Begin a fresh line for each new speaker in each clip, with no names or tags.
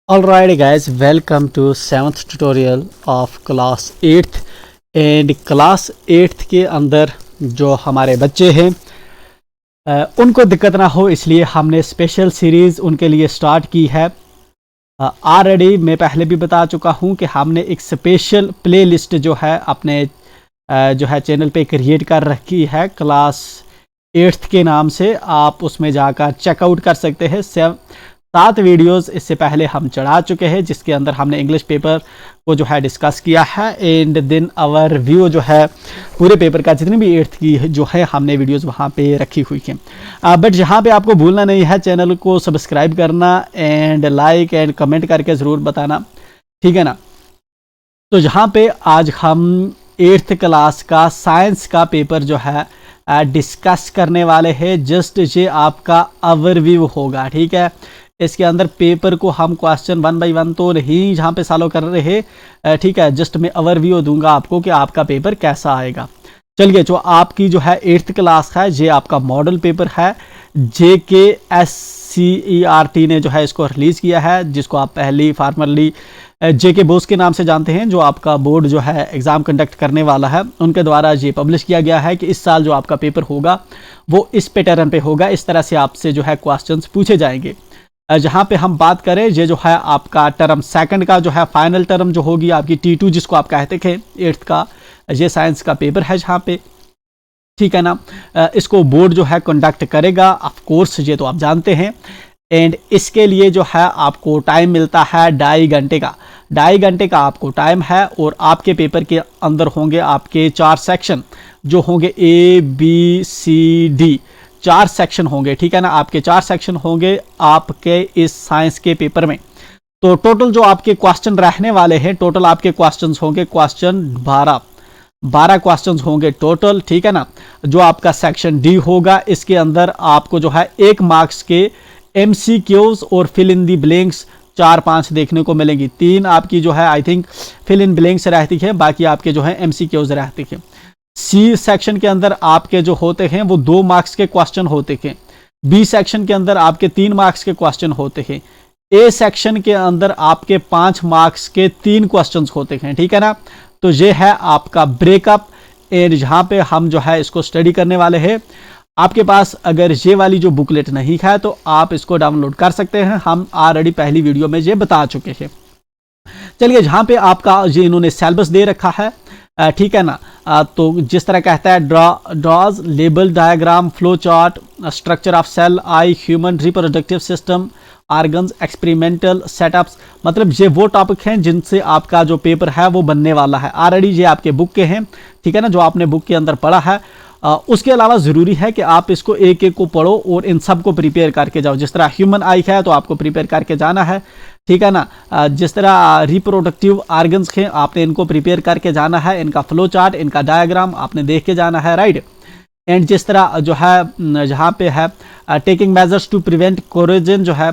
Alright guys, welcome to 7th tutorial of class 8th and class 8th के अंदर जो हमारे बच्चे हैं उनको दिक्कत ना हो इसलिए हमने स्पेशल सीरीज़ उनके लिए स्टार्ट की है। ऑलरेडी मैं पहले भी बता चुका हूं कि हमने एक स्पेशल प्लेलिस्ट जो है अपने जो है चैनल पे क्रिएट कर रखी है क्लास 8th के नाम से। आप उसमें जाकर चेकआउट कर सकते हैं। 7 वीडियोस इससे पहले हम चढ़ा चुके हैं जिसके अंदर हमने इंग्लिश पेपर को जो है डिस्कस किया है एंड देन आवर व्यू जो है पूरे पेपर का जितनी भी 8th की जो है हमने वीडियोस वहाँ पे रखी हुई हैं। बट यहाँ पे आपको भूलना नहीं है चैनल को सब्सक्राइब करना एंड लाइक एंड कमेंट करके ज़रूर बताना, ठीक है ना। तो यहाँ पे आज हम 8th क्लास का साइंस का पेपर जो है डिस्कस करने वाले हैं। जस्ट ये आपका ओवरव्यू होगा, ठीक है। इसके अंदर पेपर को हम क्वेश्चन 1 बाय 1 तो नहीं जहाँ पे सॉल्व कर रहे हैं, ठीक है। जस्ट मैं ओवरव्यू दूंगा आपको कि आपका पेपर कैसा आएगा। चलिए, जो आपकी जो है 8th क्लास है ये आपका मॉडल पेपर है। JKSCERT ने जो है इसको रिलीज़ किया है, जिसको आप पहली फॉर्मली JK बोस के नाम से जानते हैं। जो आपका बोर्ड जो है एग्ज़ाम कंडक्ट करने वाला है उनके द्वारा ये पब्लिश किया गया है कि इस साल जो आपका पेपर होगा वो इस पैटर्न पे होगा। इस तरह से आपसे जो है क्वेश्चंस पूछे जाएंगे। जहाँ पे हम बात करें ये जो है आपका टर्म सेकंड का जो है फाइनल टर्म जो होगी आपकी T2 जिसको आप कहते थे 8th का, ये साइंस का पेपर है जहाँ पे, ठीक है ना। इसको बोर्ड जो है कंडक्ट करेगा, ऑफ कोर्स ये तो आप जानते हैं। एंड इसके लिए जो है आपको टाइम मिलता है 2.5 घंटे का। 2.5 घंटे का आपको टाइम है और आपके पेपर के अंदर होंगे आपके 4 सेक्शन जो होंगे ABCD 4 सेक्शन होंगे, ठीक है ना। आपके 4 सेक्शन होंगे आपके इस साइंस के पेपर में। तो टोटल जो आपके क्वेश्चन रहने वाले हैं, टोटल आपके क्वेश्चंस होंगे क्वेश्चन 12 क्वेश्चंस होंगे टोटल, ठीक है ना। जो आपका सेक्शन डी होगा इसके अंदर आपको जो है 1 मार्क्स के MCQs और फिल इन दी ब्लैंक्स 4-5 देखने को मिलेंगी। 3 आपकी जो है I think fill in blanks रहती है, बाकी आपके जो है MCQs रहती है। सी सेक्शन के अंदर आपके जो होते हैं वो 2 मार्क्स के क्वेश्चन होते हैं। बी सेक्शन के अंदर आपके 3 मार्क्स के क्वेश्चन होते हैं। ए सेक्शन के अंदर आपके 5 मार्क्स के 3 क्वेश्चंस होते हैं, ठीक है ना। तो ये है आपका ब्रेकअप एंड जहाँ पे हम जो है इसको स्टडी करने वाले हैं। आपके पास अगर ये वाली जो बुकलेट नहीं है तो आप इसको डाउनलोड कर सकते हैं। हम ऑलरेडी पहली वीडियो में ये बता चुके हैं। चलिए, जहाँ पे आपका ये इन्होंने सिलेबस दे रखा है, ठीक है ना। तो जिस तरह कहता है draws label diagram flow chart structure of cell eye human reproductive system organs experimental setups, मतलब ये वो टॉपिक हैं जिनसे आपका जो पेपर है वो बनने वाला है। ऑलरेडी ये आपके बुक के हैं, ठीक है ना, जो आपने बुक के अंदर पढ़ा है। उसके अलावा ज़रूरी है कि आप इसको एक एक को पढ़ो और इन सब को प्रिपेयर करके जाओ। जिस तरह ह्यूमन आई है तो आपको प्रिपेयर करके जाना है, ठीक है ना। जिस तरह रिप्रोडक्टिव ऑर्गन्स हैं आपने इनको प्रिपेयर करके जाना है, इनका फ्लो चार्ट इनका डायग्राम आपने देख के जाना है, राइट। एंड जिस तरह जो है जहाँ पे है टेकिंग मेजर्स टू प्रिवेंट कोरेजन, जो है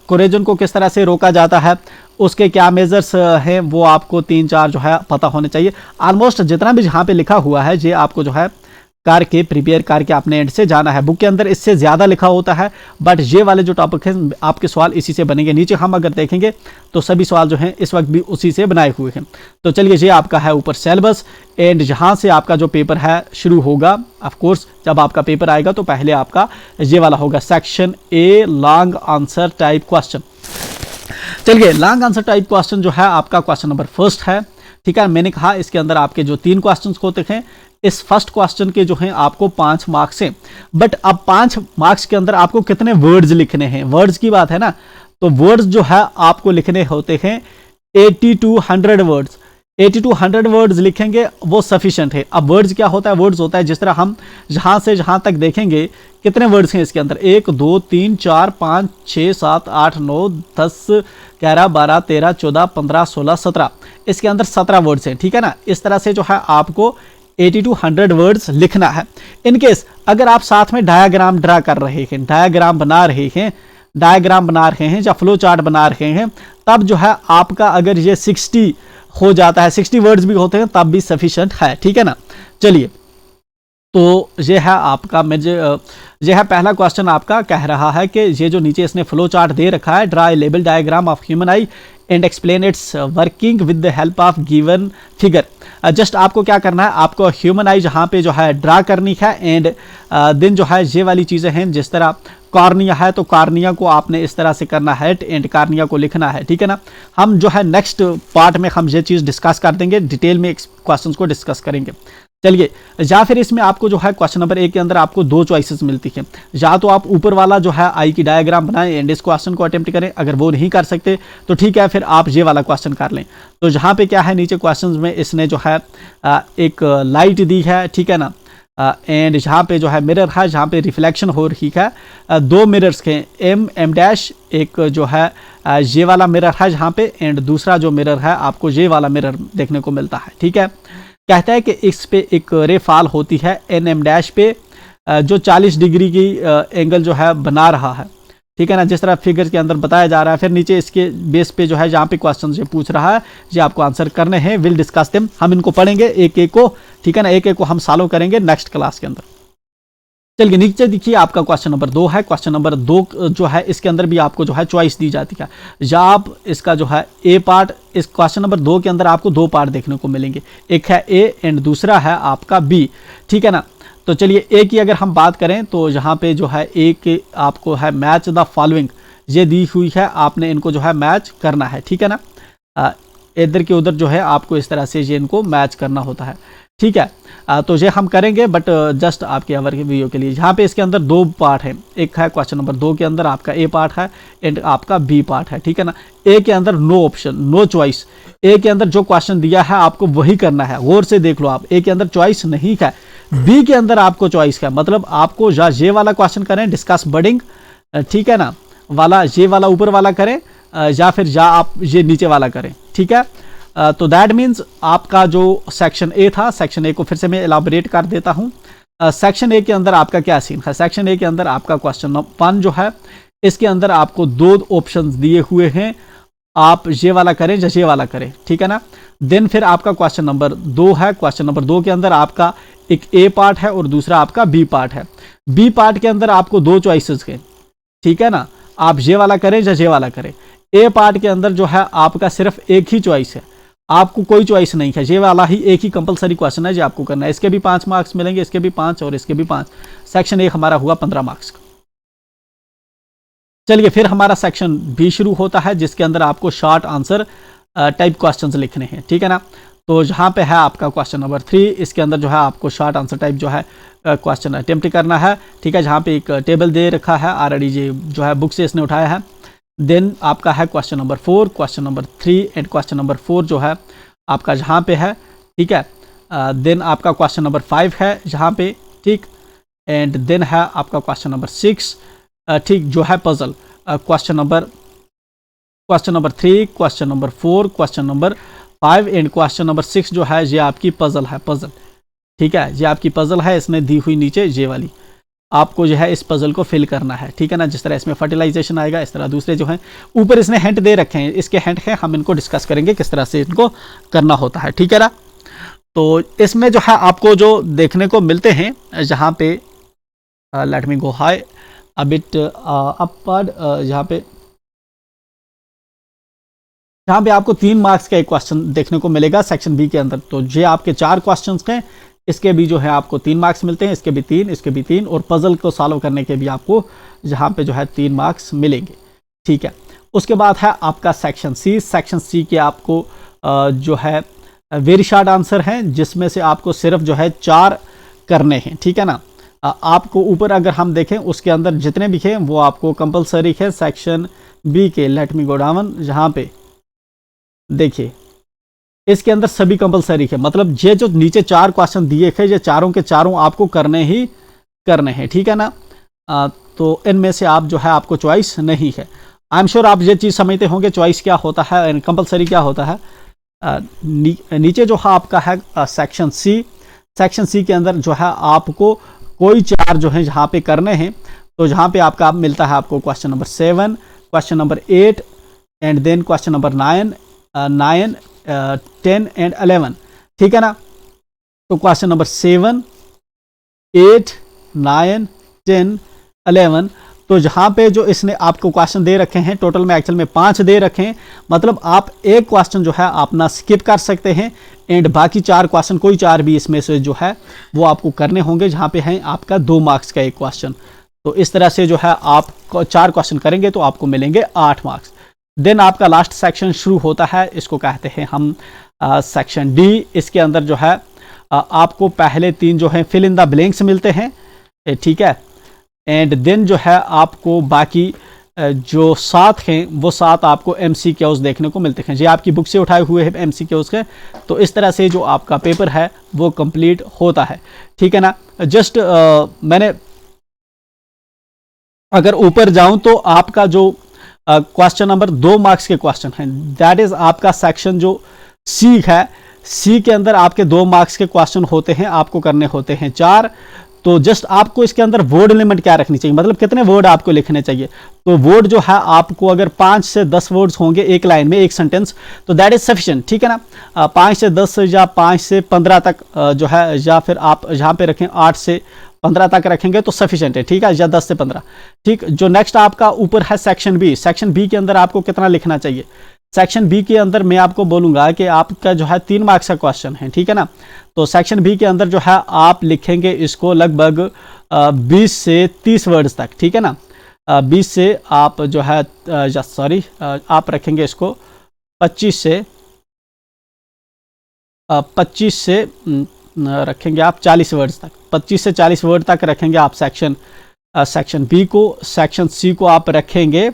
कोरेजन को किस तरह से रोका जाता है, उसके क्या मेजर्स हैं वो आपको 3-4 जो है पता होने चाहिए। ऑलमोस्ट जितना भी जहाँ पे लिखा हुआ है ये आपको जो है करके प्रिपेयर करके अपने एंड से जाना है। बुक के अंदर इससे ज़्यादा लिखा होता है बट ये वाले जो टॉपिक हैं आपके सवाल इसी से बनेंगे। नीचे हम अगर देखेंगे तो सभी सवाल जो हैं इस वक्त भी उसी से बनाए हुए हैं। तो चलिए, ये आपका है ऊपर सिलेबस एंड जहाँ से आपका जो पेपर है शुरू होगा। ऑफ कोर्स जब आपका पेपर आएगा तो पहले आपका ये वाला होगा section a long answer type question. चलिए, लॉन्ग आंसर टाइप क्वेश्चन जो है आपका क्वेश्चन नंबर 1 है, ठीक है। मैंने कहा इसके अंदर आपके जो 3 क्वेश्चन होते हैं, इस फर्स्ट क्वेश्चन के जो हैं आपको 5 मार्क्स हैं। बट अब 5 मार्क्स के अंदर आपको कितने वर्ड्स लिखने हैं, वर्ड्स की बात है ना। तो वर्ड्स जो है आपको लिखने होते हैं 80 to 100 वर्ड्स। 80 to 100 वर्ड्स लिखेंगे वो सफिशिएंट है। अब वर्ड्स क्या होता है, वर्ड्स होता है जिस तरह हम जहां से जहां तक देखेंगे कितने वर्ड्स हैं इसके अंदर, 1 2 3 4 5 6 7 8 9 10 11 12 13 14 15 16 17, इसके अंदर 17 वर्ड्स हैं, ठीक है ना। इस तरह से जो है आपको 80 to 100 वर्ड्स लिखना है। इनकेस अगर आप साथ में डायग्राम ड्रा कर रहे हैं, डायग्राम बना रहे हैं या फ्लो चार्ट बना रहे हैं, तब जो है आपका अगर ये 60 हो जाता है, 60 वर्ड्स भी होते हैं तब भी सफिशिएंट है, ठीक है ना। चलिए, तो ये है आपका ये है पहला क्वेश्चन आपका कह रहा है कि ये जो नीचे इसने फ्लो चार्ट दे रखा है, draw a label diagram of human I and explain it's working with the help of given figure. Just आपको क्या करना है, आपको ह्यूमन आई जहाँ पे जो है ड्रा करनी है एंड देन जो है ये वाली चीज़ें हैं, जिस तरह कॉर्निया है तो कॉर्निया को आपने इस तरह से करना है एंड कॉर्निया को लिखना है, ठीक है ना। हम जो है नेक्स्ट पार्ट में हम ये चीज़ डिस्कस कर देंगे, डिटेल में क्वेश्चन को डिस्कस करेंगे। चलिए, या फिर इसमें आपको जो है क्वेश्चन नंबर 1 के अंदर आपको दो चॉइसेस मिलती हैं, या तो आप ऊपर वाला जो है आई की डायग्राम बनाएं एंड इस क्वेश्चन को अटेम्प्ट करें, अगर वो नहीं कर सकते तो ठीक है फिर आप ये वाला क्वेश्चन कर लें। तो जहाँ पे क्या है, नीचे क्वेश्चन में इसने जो है एक लाइट दी है, ठीक है ना, एंड जहाँ पे जो है मिरर है, जहाँ पे रिफ्लेक्शन हो रही है, दो मिरर्स के एम डैश, एक जो है ये वाला मिरर है जहाँ पे, एंड दूसरा जो मिरर है आपको ये वाला मिरर देखने को मिलता है, ठीक है। कहता है कि इस पे एक रे फॉल होती है एन एम डैश पे, जो 40 डिग्री की एंगल जो है बना रहा है, ठीक है ना, जिस तरह फिगर के अंदर बताया जा रहा है। फिर नीचे इसके बेस पे जो है जहाँ पे क्वेश्चन से पूछ रहा है, ये आपको आंसर करने हैं, विल डिस्कस देम, हम इनको पढ़ेंगे एक एक को, ठीक है ना, एक एक को हम सॉल्व करेंगे नेक्स्ट क्लास के अंदर। चलिए नीचे देखिए आपका क्वेश्चन नंबर 2 है। क्वेश्चन नंबर 2 जो है इसके अंदर भी आपको जो है चॉइस दी जाती है, या आप इसका जो है ए पार्ट, इस क्वेश्चन नंबर 2 के अंदर आपको दो पार्ट देखने को मिलेंगे, एक है ए एंड दूसरा है आपका बी, ठीक है ना। तो चलिए ए की अगर हम बात करें तो यहाँ पे जो है ए के आपको है मैच द फॉलोइंग, ये दी हुई है, आपने इनको जो है मैच करना है, ठीक है ना, इधर के उधर जो है आपको इस तरह से ये इनको मैच करना होता है, ठीक है। तो ये हम करेंगे बट जस्ट आपके अवर के वीडियो के लिए। यहाँ पे इसके अंदर दो पार्ट हैं, एक है क्वेश्चन नंबर 2 के अंदर आपका ए पार्ट है एंड आपका बी पार्ट है, ठीक है ना। ए के अंदर नो ऑप्शन, नो चॉइस, ए के अंदर जो क्वेश्चन दिया है आपको वही करना है, गौर से देख लो आप, ए के अंदर चॉइस नहीं है। बी के अंदर आपको चॉइस है, मतलब आपको या ये वाला क्वेश्चन करें डिस्कस बर्डिंग, ठीक है ना, वाला ये वाला ऊपर वाला करें, या फिर या आप ये नीचे वाला करें, ठीक है। तो दैट मीन्स आपका जो सेक्शन ए था, सेक्शन ए को फिर से मैं एलाबोरेट कर देता हूँ। सेक्शन ए के अंदर आपका क्या सीन है, सेक्शन ए के अंदर आपका क्वेश्चन नंबर 1 जो है इसके अंदर आपको दो ऑप्शंस दिए हुए हैं, आप ये वाला करें या ये वाला करें, ठीक है ना। देन फिर आपका क्वेश्चन नंबर 2 है, क्वेश्चन नंबर 2 के अंदर आपका एक ए पार्ट है और दूसरा आपका बी पार्ट है। बी पार्ट के अंदर आपको दो चॉइसेस हैं, ठीक है ना, आप ये वाला करें या ये वाला करें। ए पार्ट के अंदर जो है आपका सिर्फ एक ही चॉइस है, आपको कोई चॉइस नहीं है, ये वाला ही एक ही कंपलसरी क्वेश्चन है जो आपको करना है। इसके भी 5 मार्क्स मिलेंगे, इसके भी 5 और इसके भी 5। सेक्शन 1 हमारा हुआ 15 मार्क्स का। चलिए फिर हमारा सेक्शन बी शुरू होता है, जिसके अंदर आपको शॉर्ट आंसर टाइप क्वेश्चंस लिखने हैं, ठीक है ना। तो यहाँ पे है आपका क्वेश्चन नंबर 3, इसके अंदर जो है आपको शॉर्ट आंसर टाइप जो है क्वेश्चन अटेम्प्ट करना है, ठीक है। जहाँ पे एक टेबल दे रखा है ऑलरेडी, ये जो है बुक से इसने उठाया है। देन आपका है question number 4, question number 3 and question number 4 जो है आपका जहाँ पे है, ठीक है। देन आपका क्वेश्चन नंबर 5 है जहाँ पे, ठीक, एंड देन है आपका क्वेश्चन नंबर 6, ठीक, जो है puzzle. Question number 3, question number 4, question number 5 and question number 6 जो है ये आपकी पजल है, पजल, ठीक है, ये आपकी पजल है, इसने दी हुई नीचे ये वाली, आपको जो है इस पजल को फिल करना है, ठीक है ना। जिस तरह इसमें फर्टिलाइजेशन आएगा, इस तरह दूसरे जो हैं ऊपर इसने हिंट दे रखे हैं, इसके हिंट हैं, हम इनको डिस्कस करेंगे किस तरह से इनको करना होता है, ठीक है ना। तो इसमें जो है आपको जो देखने को मिलते हैं, जहाँ पे let me go high a bit upward, जहाँ पे आपको 3 मार्क्स का एक क्वेश्चन देखने को मिलेगा सेक्शन बी के अंदर। तो ये आपके 4 क्वेश्चन हैं, इसके भी जो है आपको 3 मार्क्स मिलते हैं, इसके भी 3, इसके भी 3, और पजल को सॉल्व करने के भी आपको जहाँ पे जो है 3 मार्क्स मिलेंगे, ठीक है। उसके बाद है आपका सेक्शन सी। सेक्शन सी के आपको जो है वेरी शॉर्ट आंसर हैं, जिसमें से आपको सिर्फ जो है 4 करने हैं, ठीक है ना। आपको ऊपर अगर हम देखें उसके अंदर जितने भी हैं वो आपको कंपलसरी है सेक्शन बी के। लेट मी गो डाउन, जहाँ पे देखिए इसके अंदर सभी कंपलसरी है, मतलब ये जो नीचे 4 क्वेश्चन दिए थे ये चारों के चारों आपको करने ही करने हैं, ठीक है ना। तो इनमें से आप जो है आपको चॉइस नहीं है। आई एम श्योर आप ये चीज़ समझते होंगे चॉइस क्या होता है एंड कंपलसरी क्या होता है। नीचे जो है आपका है सेक्शन सी। सेक्शन सी के अंदर जो है आपको कोई 4 जो है जहाँ पे करने हैं, तो जहाँ पे आपका मिलता है आपको question number 7, question number 8 and then question number 9, 10 and 11, ठीक है ना। तो क्वेश्चन नंबर 7, 8, 9, 10, 11। तो जहां पे जो इसने आपको क्वेश्चन दे रखे हैं टोटल में एक्चुअल में 5 दे रखे हैं, मतलब आप एक क्वेश्चन जो है अपना स्किप कर सकते हैं एंड बाकी 4 क्वेश्चन कोई 4 भी इसमें से जो है वो आपको करने होंगे, जहां पे है आपका 2 मार्क्स का एक क्वेश्चन। तो इस तरह से जो है आप 4 क्वेश्चन करेंगे तो आपको मिलेंगे 8 मार्क्स। देन आपका लास्ट सेक्शन शुरू होता है, इसको कहते हैं हम सेक्शन डी। इसके अंदर जो है आपको पहले 3 जो है फिल इन द ब्लैंक्स मिलते हैं, ठीक है। एंड देन जो है आपको बाकी जो 7 हैं वो 7 आपको MCQs देखने को मिलते हैं। ये आपकी बुक से उठाए हुए हैं MCQs के। तो इस तरह से जो आपका पेपर है वो कंप्लीट होता है, ठीक है ना। जस्ट मैंने अगर ऊपर जाऊं तो आपका जो क्वेश्चन नंबर 2 मार्क्स के क्वेश्चन हैं, दैट इज आपका सेक्शन जो सी है। सी के अंदर आपके 2 मार्क्स के क्वेश्चन होते हैं, आपको करने होते हैं 4। तो जस्ट आपको इसके अंदर वर्ड लिमिट क्या रखनी चाहिए, मतलब कितने वर्ड आपको लिखने चाहिए। तो वर्ड जो है आपको अगर 5 से 10 वर्ड्स होंगे एक लाइन में, एक सेंटेंस, तो दैट इज सफिशिएंट, ठीक है ना। 5 से 10 या 5 से 15 तक जो है, या फिर आप जहां पे रखें 8 से 15 तक रखेंगे तो सफिशिएंट है, ठीक है, या 10 से 15, ठीक। जो नेक्स्ट आपका ऊपर है सेक्शन बी। सेक्शन बी के अंदर आपको कितना लिखना चाहिए। सेक्शन बी के अंदर मैं आपको बोलूंगा कि आपका जो है 3 मार्क्स का क्वेश्चन है, ठीक है ना। तो सेक्शन बी के अंदर जो है आप लिखेंगे इसको लगभग 20 से 30 वर्ड्स तक, ठीक है ना। 20 से आप जो है आप रखेंगे इसको 25 से रखेंगे आप 40 वर्ड्स तक, 25 से 40 वर्ड तक रखेंगे आप सेक्शन बी को। सेक्शन सी को आप रखेंगे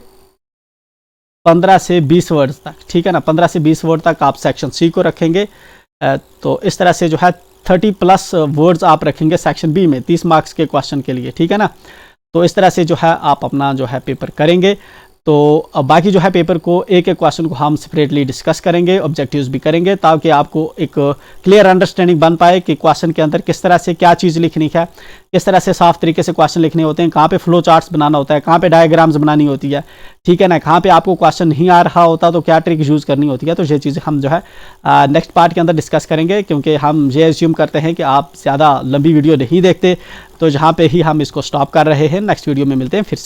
15 से 20 वर्ड तक, ठीक है ना। 15 से 20 वर्ड तक आप सेक्शन सी को रखेंगे। तो इस तरह से जो है 30+ वर्ड्स आप रखेंगे सेक्शन बी में 30 मार्क्स के क्वेश्चन के लिए, ठीक है ना। तो इस तरह से जो है आप अपना जो है पेपर करेंगे। तो अब बाकी जो है पेपर को एक एक क्वेश्चन को हम सेपरेटली डिस्कस करेंगे, ऑब्जेक्टिव्स भी करेंगे, ताकि आपको एक क्लियर अंडरस्टैंडिंग बन पाए कि क्वेश्चन के अंदर किस तरह से क्या चीज़ लिखनी है, किस तरह से साफ तरीके से क्वेश्चन लिखने होते हैं, कहाँ पे फ्लो चार्ट्स बनाना होता है, कहाँ पे डायग्राम्स बनानी होती है, ठीक है ना। कहाँ पे आपको क्वेश्चन नहीं आ रहा होता तो क्या ट्रिक यूज़ करनी होती है। तो ये चीज़ें हम जो है नेक्स्ट पार्ट के अंदर डिस्कस करेंगे, क्योंकि हम ये एज्यूम करते हैं कि आप ज़्यादा लंबी वीडियो नहीं देखते, तो जहाँ पे ही हम इसको स्टॉप कर रहे हैं। नेक्स्ट वीडियो में मिलते हैं फिर।